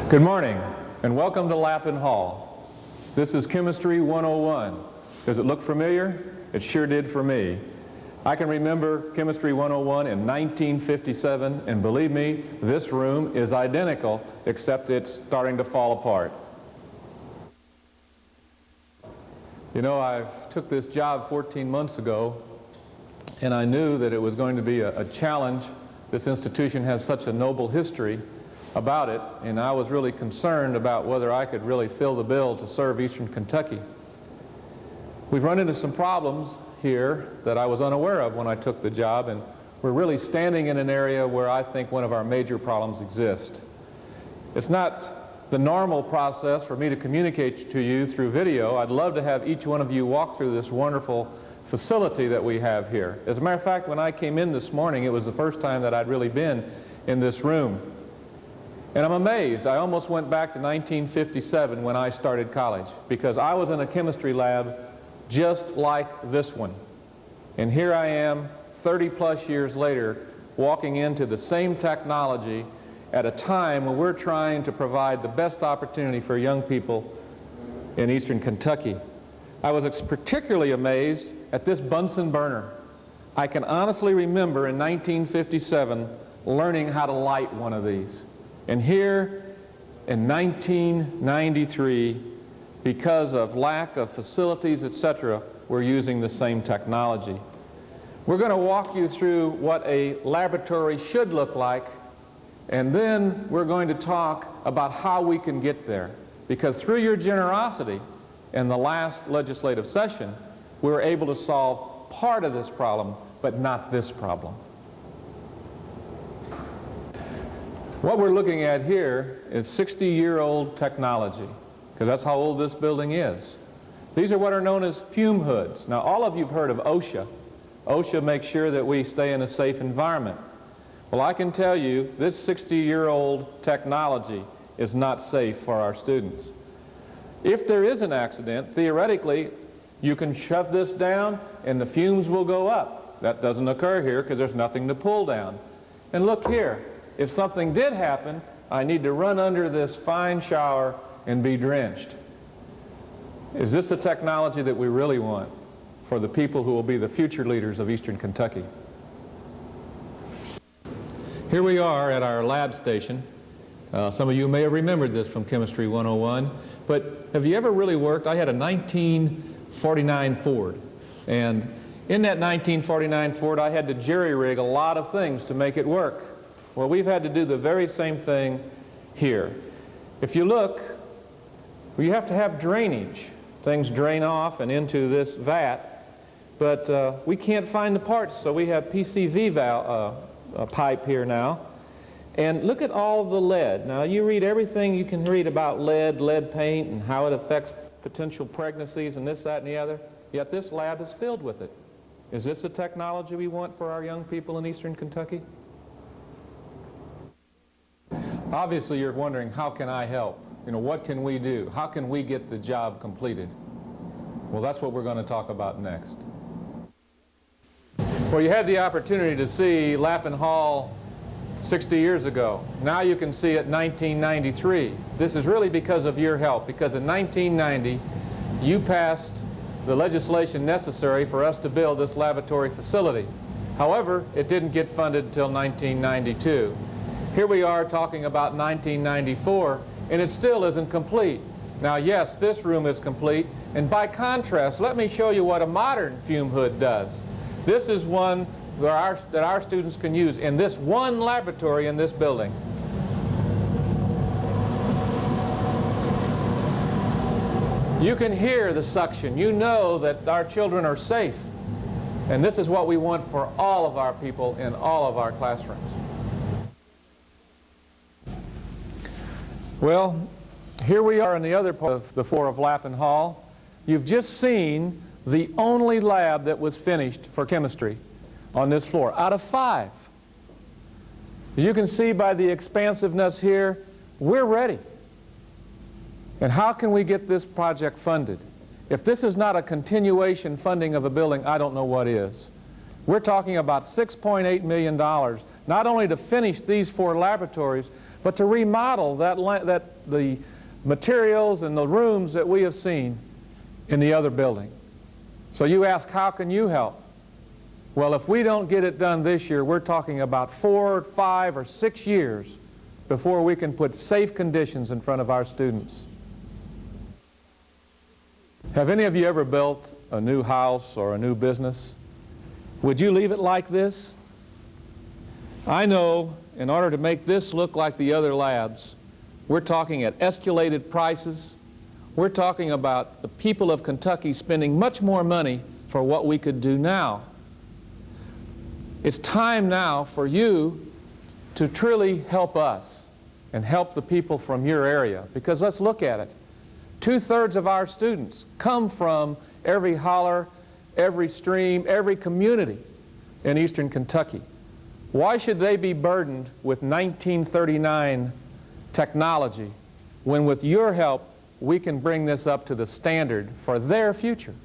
Good morning, and welcome to Lappin Hall. This is Chemistry 101. Does it look familiar? It sure did for me. I can remember Chemistry 101 in 1957, and believe me, this room is identical, except it's starting to fall apart. You know, I took this job 14 months ago, and I knew that it was going to be a challenge. This institution has such a noble history about it, and I was really concerned about whether I could really fill the bill to serve Eastern Kentucky. We've run into some problems here that I was unaware of when I took the job, and we're really standing in an area where I think one of our major problems exists. It's not the normal process for me to communicate to you through video. I'd love to have each one of you walk through this wonderful facility that we have here. As a matter of fact, when I came in this morning, it was the first time that I'd really been in this room. And I'm amazed. I almost went back to 1957 when I started college, because I was in a chemistry lab just like this one. And here I am 30-plus years later walking into the same technology at a time when we're trying to provide the best opportunity for young people in Eastern Kentucky. I was particularly amazed at this Bunsen burner. I can honestly remember in 1957 learning how to light one of these. And here in 1993, because of lack of facilities, etc., we're using the same technology. We're going to walk you through what a laboratory should look like, and then we're going to talk about how we can get there. Because through your generosity in the last legislative session, we were able to solve part of this problem, but not this problem. What we're looking at here is 60-year-old technology, because that's how old this building is. These are what are known as fume hoods. Now, all of you have heard of OSHA. OSHA makes sure that we stay in a safe environment. Well, I can tell you this 60-year-old technology is not safe for our students. If there is an accident, theoretically, you can shut this down and the fumes will go up. That doesn't occur here because there's nothing to pull down. And look here. If something did happen, I need to run under this fine shower and be drenched. Is this the technology that we really want for the people who will be the future leaders of Eastern Kentucky? Here we are at our lab station. Some of you may have remembered this from Chemistry 101, but have you ever really worked? I had a 1949 Ford, and in that 1949 Ford I had to jerry-rig a lot of things to make it work. Well, we've had to do the very same thing here. If you look, you have to have drainage. Things drain off and into this vat, but we can't find the parts, so we have PCV pipe here now. And look at all the lead. Now, you read everything you can read about lead paint, and how it affects potential pregnancies and this, that, and the other, yet this lab is filled with it. Is this the technology we want for our young people in Eastern Kentucky? Obviously, you're wondering, how can I help? You know, what can we do? How can we get the job completed? Well, that's what we're going to talk about next. Well, you had the opportunity to see Lappin Hall 60 years ago. Now you can see it 1993. This is really because of your help, because in 1990, you passed the legislation necessary for us to build this laboratory facility. However, it didn't get funded until 1992. Here we are talking about 1994, and it still isn't complete. Now, yes, this room is complete, and by contrast, let me show you what a modern fume hood does. This is one that our students can use in this one laboratory in this building. You can hear the suction. You know that our children are safe. And this is what we want for all of our people in all of our classrooms. Well, here we are in the other part of the floor of Lappin Hall. You've just seen the only lab that was finished for chemistry on this floor, out of 5. You can see by the expansiveness here, we're ready. And how can we get this project funded? If this is not a continuation funding of a building, I don't know what is. We're talking about $6.8 million, not only to finish these 4 laboratories, but to remodel the materials and the rooms that we have seen in the other building. So you ask, how can you help? Well, if we don't get it done this year, we're talking about 4, 5, or 6 years before we can put safe conditions in front of our students. Have any of you ever built a new house or a new business? Would you leave it like this? I know in order to make this look like the other labs, we're talking at escalated prices. We're talking about the people of Kentucky spending much more money for what we could do now. It's time now for you to truly help us and help the people from your area, because let's look at it. 2/3 of our students come from every holler, every stream, every community in eastern Kentucky. Why should they be burdened with 1939 technology when with your help we can bring this up to the standard for their future?